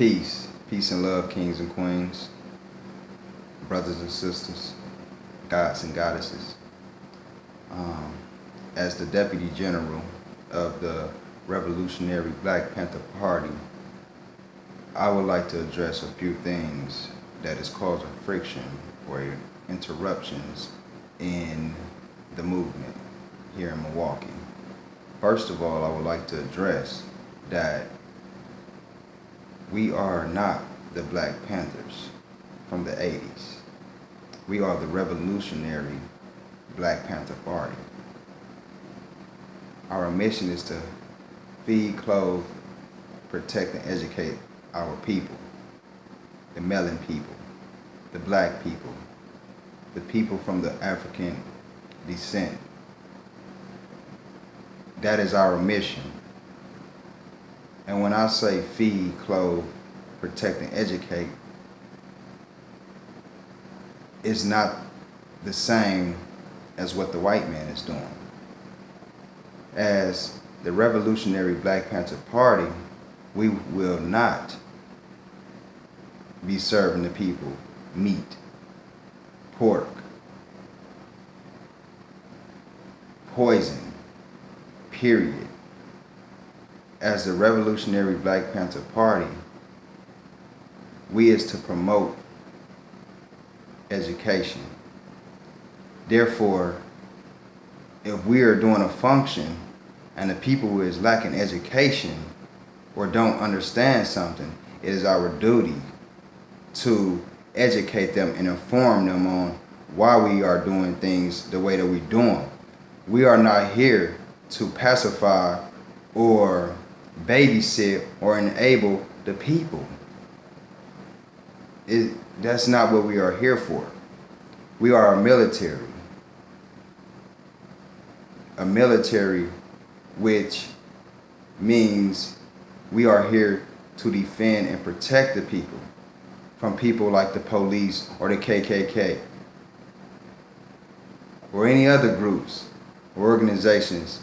Peace and love, kings and queens, brothers and sisters, gods and goddesses. Um, as the Deputy General of the Revolutionary Black Panther Party, I would like to address a few things that is causing friction or interruptions in the movement here in Milwaukee. First of all, I would like to address that we are not the Black Panthers from the 80s. We are the Revolutionary Black Panther Party. Our mission is to feed, clothe, protect, and educate our people, the melanin people, the black people, the people from the African descent. That is our mission. And when I say feed, clothe, protect, and educate, it's not the same as what the white man is doing. As the Revolutionary Black Panther Party, we will not be serving the people meat, pork, poison, period. As the Revolutionary Black Panther Party, we is to promote education. Therefore, if we are doing a function and the people who is lacking education or don't understand something, it is our duty to educate them and inform them on why we are doing things the way that we do them. We are not here to pacify or babysit or enable the people. That's not what we are here for. We are a military which means we are here to defend and protect the people from people like the police or the KKK or any other groups or organizations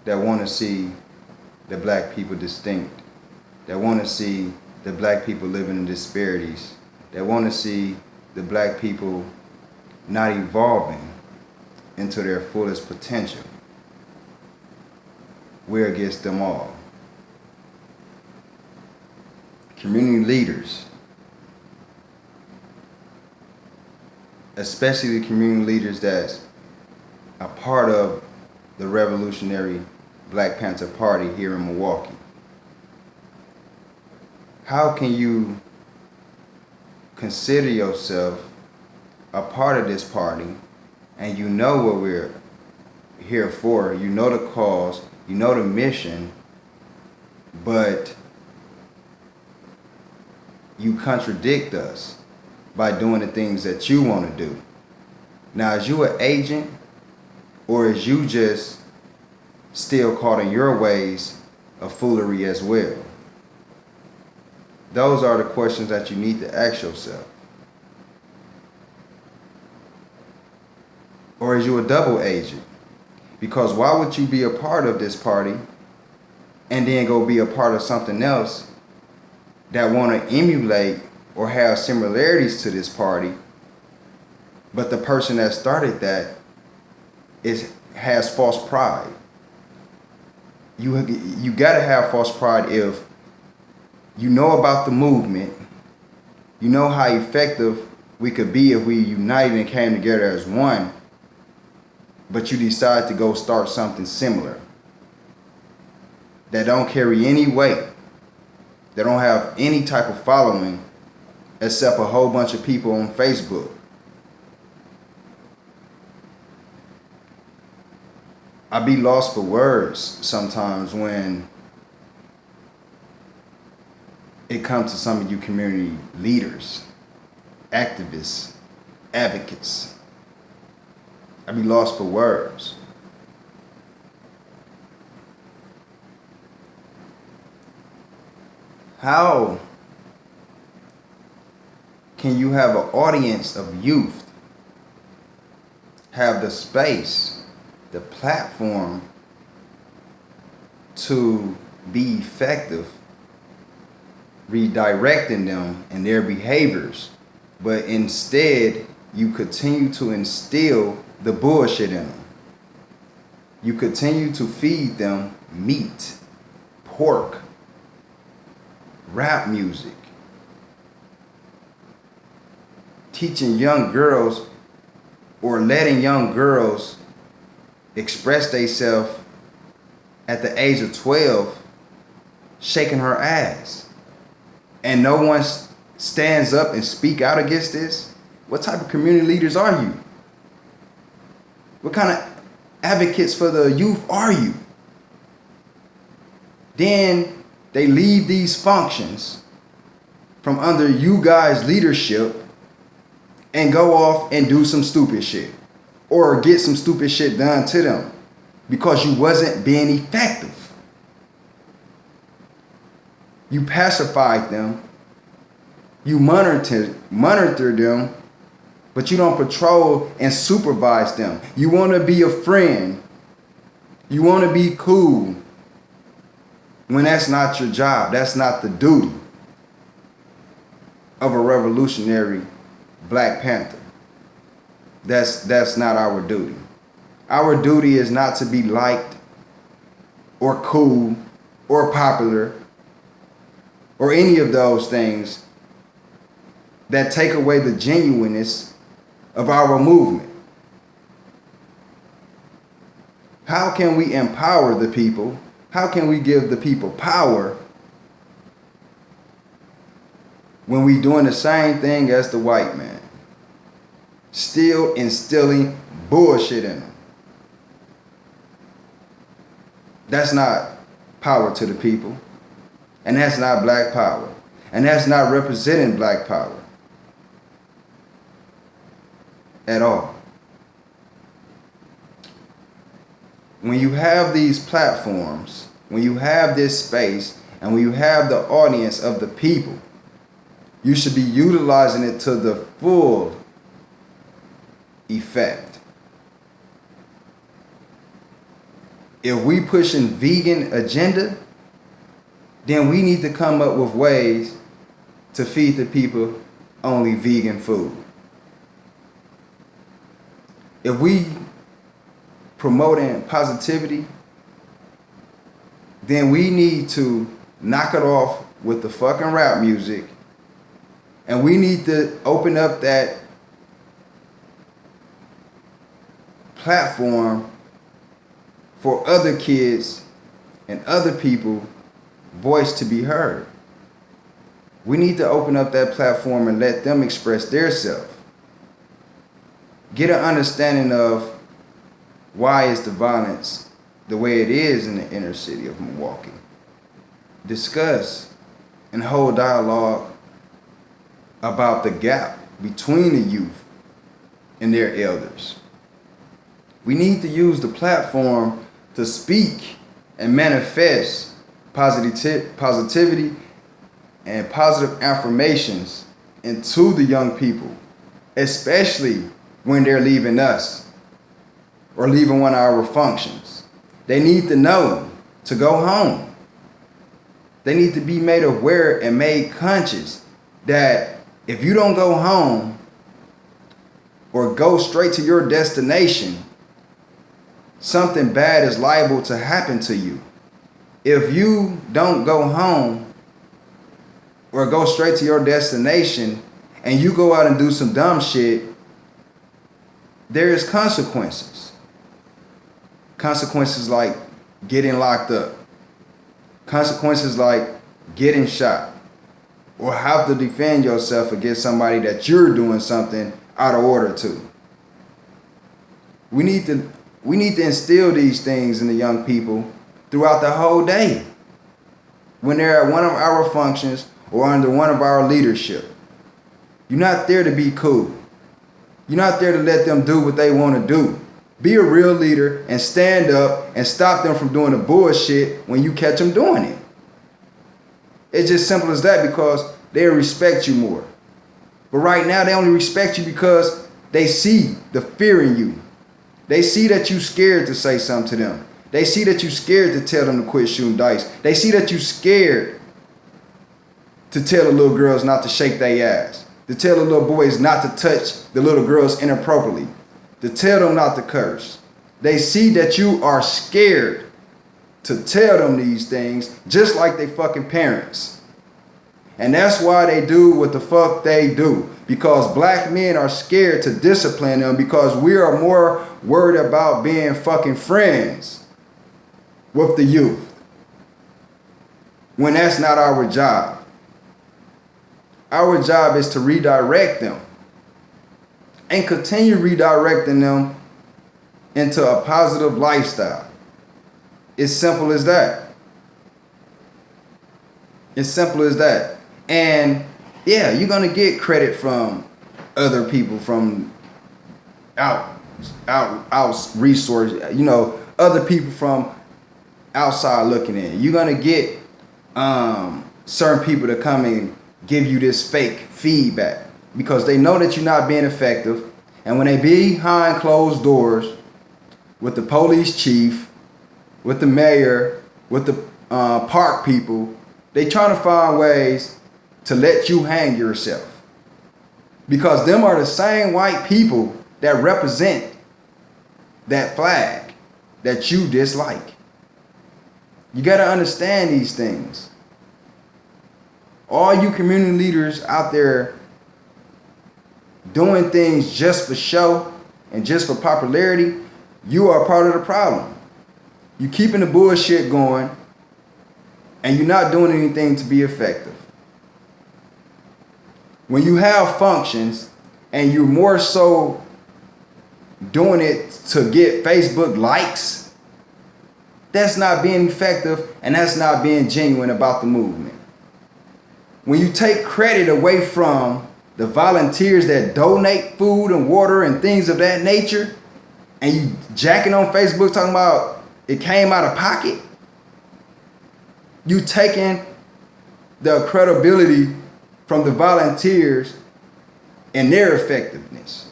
that want to see the black people distinct, that want to see the black people living in disparities, that want to see the black people not evolving into their fullest potential. We're against them all. Community leaders, especially the community leaders that's a part of the Revolutionary Black Panther Party here in Milwaukee. How can you consider yourself a part of this party and you know what we're here for, you know the cause, you know the mission, but you contradict us by doing the things that you want to do? Now, is you an agent or is you just still caught in your ways of foolery as well? Those are the questions that you need to ask yourself. Or is you a double agent? Because why would you be a part of this party and then go be a part of something else that want to emulate or have similarities to this party, but the person that started that has false pride? You gotta have false pride if you know about the movement, you know how effective we could be if we united and came together as one, but you decide to go start something similar that don't carry any weight, that don't have any type of following except a whole bunch of people on Facebook. I be lost for words sometimes when it comes to some of you community leaders, activists, advocates. I be lost for words. How can you have an audience of youth, have the space, the platform to be effective redirecting them and their behaviors, but instead you continue to instill the bullshit in them. You continue to feed them meat, pork, rap music, teaching young girls or letting young girls express themselves at the age of 12, shaking her ass. And no one stands up and speak out against this. What type of community leaders are you? What kind of advocates for the youth are you? Then they leave these functions from under you guys' leadership and go off and do some stupid shit or get some stupid shit done to them because you wasn't being effective. You pacified them, you monitor them, but you don't patrol and supervise them. You want to be a friend. You want to be cool when that's not your job. That's not the duty of a revolutionary Black Panther. That's not our duty. Our duty is not to be liked or cool or popular or any of those things that take away the genuineness of our movement. How can we empower the people? How can we give the people power when we doing the same thing as the white man? Still instilling bullshit in them. That's not power to the people. And that's not Black power. And that's not representing Black power at all. When you have these platforms, when you have this space, and when you have the audience of the people, you should be utilizing it to the full effect. If we pushing vegan agenda, then we need to come up with ways to feed the people only vegan food. If we promoting positivity, then we need to knock it off with the fucking rap music, and we need to open up that platform for other kids and other people voice to be heard. We need to open up that platform and let them express their self. Get an understanding of why is the violence the way it is in the inner city of Milwaukee. Discuss and hold dialogue about the gap between the youth and their elders. We need to use the platform to speak and manifest positivity and positive affirmations into the young people, especially when they're leaving us or leaving one of our functions. They need to know to go home. They need to be made aware and made conscious that if you don't go home or go straight to your destination, something bad is liable to happen to you. If you don't go home or go straight to your destination and you go out and do some dumb shit, there is consequences. Consequences like getting locked up. Consequences like getting shot. Or have to defend yourself against somebody that you're doing something out of order to. We need to instill these things in the young people throughout the whole day. When they're at one of our functions or under one of our leadership. You're not there to be cool. You're not there to let them do what they want to do. Be a real leader and stand up and stop them from doing the bullshit when you catch them doing it. It's just simple as that, because they respect you more. But right now they only respect you because they see the fear in you. They see that you scared to say something to them. They see that you scared to tell them to quit shooting dice. They see that you scared to tell the little girls not to shake their ass, to tell the little boys not to touch the little girls inappropriately, to tell them not to curse. They see that you are scared to tell them these things, just like they fucking parents. And that's why they do what the fuck they do. Because black men are scared to discipline them, because we are more worried about being fucking friends with the youth, when that's not our job. Our job is to redirect them and continue redirecting them into a positive lifestyle. It's simple as that. It's simple as that. And yeah, you're gonna get credit from other people, from out resource, other people from outside looking in. You're gonna get certain people to come and give you this fake feedback, because they know that you're not being effective. And when they be behind closed doors with the police chief, with the mayor, with the park people, they trying to find ways to let you hang yourself, because them are the same white people that represent that flag that you dislike. You got to understand these things. All you community leaders out there doing things just for show and just for popularity, you are part of the problem. You keeping the bullshit going, and you're not doing anything to be effective. When you have functions and you're more so doing it to get Facebook likes, that's not being effective, and that's not being genuine about the movement. When you take credit away from the volunteers that donate food and water and things of that nature, and you jacking on Facebook talking about it came out of pocket, you taking the credibility from the volunteers and their effectiveness.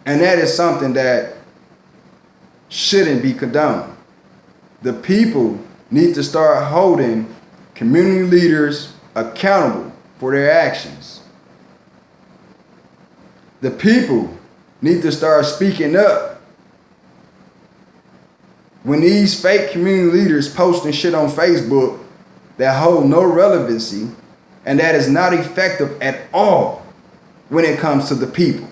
And that is something that shouldn't be condoned. The people need to start holding community leaders accountable for their actions. The people need to start speaking up when these fake community leaders posting shit on Facebook that hold no relevancy and that is not effective at all when it comes to the people.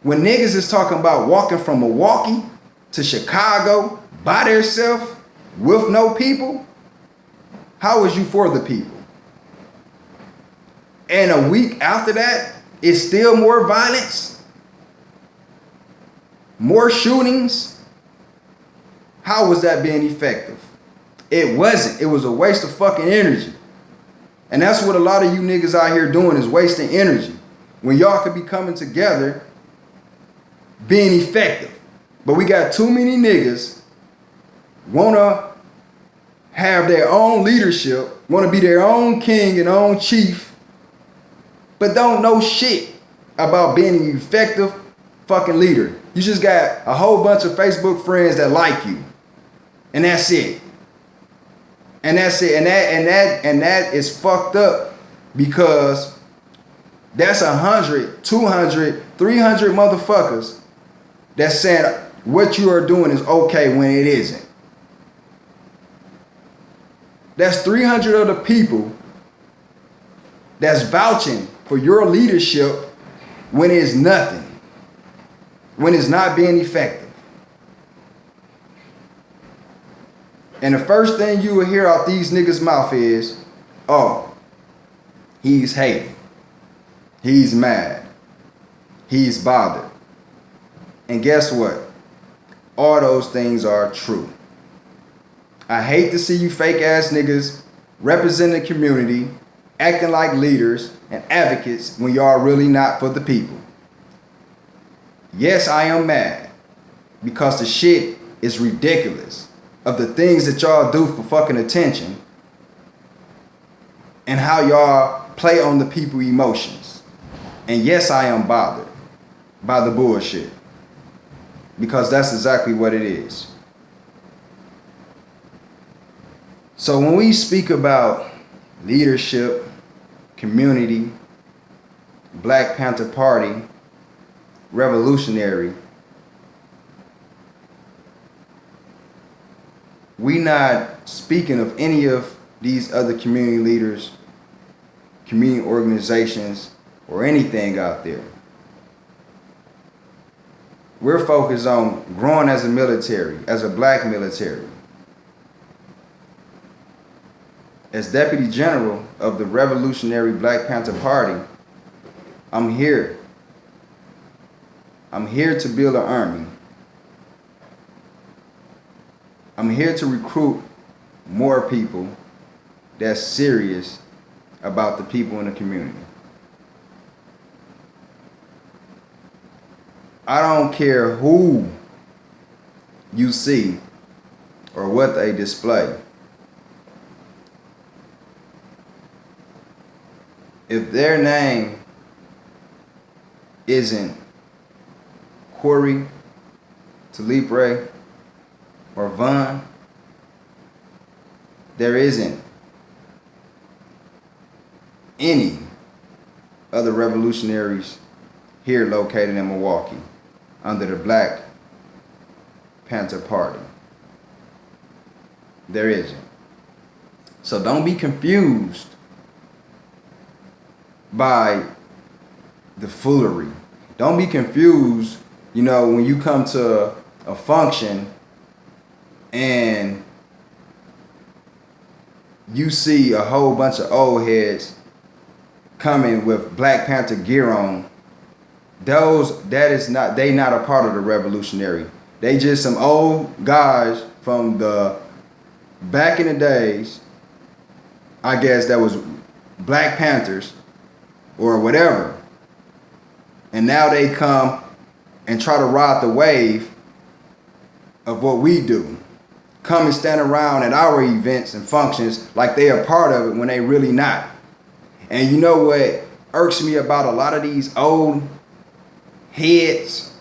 When niggas is talking about walking from Milwaukee to Chicago by themselves with no people, how is you for the people? And a week after that, it's still more violence, more shootings. How was that being effective? It wasn't. It was a waste of fucking energy. And that's what a lot of you niggas out here doing, is wasting energy, when y'all could be coming together being effective. But we got too many niggas wanna have their own leadership, wanna be their own king and own chief, but don't know shit about being an effective fucking leader. You just got a whole bunch of Facebook friends that like you, and that's it. And that's it. And that is fucked up, because that's 100, 200, 300 motherfuckers that said what you are doing is okay when it isn't. That's 300 other people that's vouching for your leadership when it's nothing, when it's not being effective. And the first thing you will hear out these niggas' mouth is, oh, he's hating, he's mad, he's bothered. And guess what? All those things are true. I hate to see you fake ass niggas representing the community, acting like leaders and advocates when y'all really not for the people. Yes, I am mad, because the shit is ridiculous, of the things that y'all do for fucking attention and how y'all play on the people emotions. And yes, I am bothered by the bullshit, because that's exactly what it is. So when we speak about leadership, community, Black Panther Party, revolutionary, we not speaking of any of these other community leaders, community organizations, or anything out there. We're focused on growing as a military, as a Black military. As Deputy General of the Revolutionary Black Panther Party, I'm here. I'm here to build an army. I'm here to recruit more people that's serious about the people in the community. I don't care who you see or what they display. If their name isn't Corey, Talipre, or Vaughn, there isn't any other revolutionaries here located in Milwaukee under the Black Panther Party. There isn't. So don't be confused by the foolery. Don't be confused, when you come to a function and you see a whole bunch of old heads coming with Black Panther gear on. They not a part of the revolutionary. They just some old guys from the back in the days, I guess that was Black Panthers or whatever. And now they come and try to ride the wave of what we do. Come and stand around at our events and functions like they are part of it when they really not. And you know what irks me about a lot of these old heads?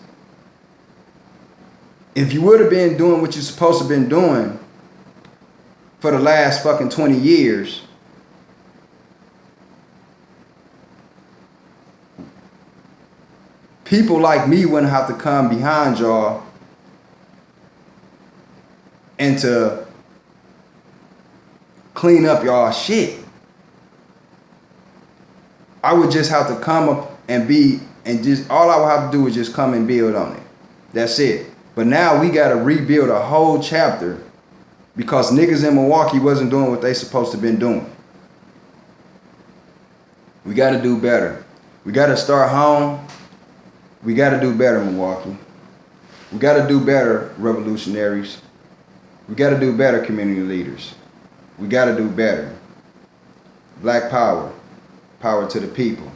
If you would have been doing what you're supposed to have been doing for the last fucking 20 years, people like me wouldn't have to come behind y'all and to clean up y'all shit. I would just have to come up and all I would have to do is just come and build on it. That's it. But now we got to rebuild a whole chapter because niggas in Milwaukee wasn't doing what they supposed to been doing. We got to do better. We got to start home. We got to do better, Milwaukee. We got to do better, revolutionaries. We got to do better, community leaders. We got to do better. Black power. Power to the people.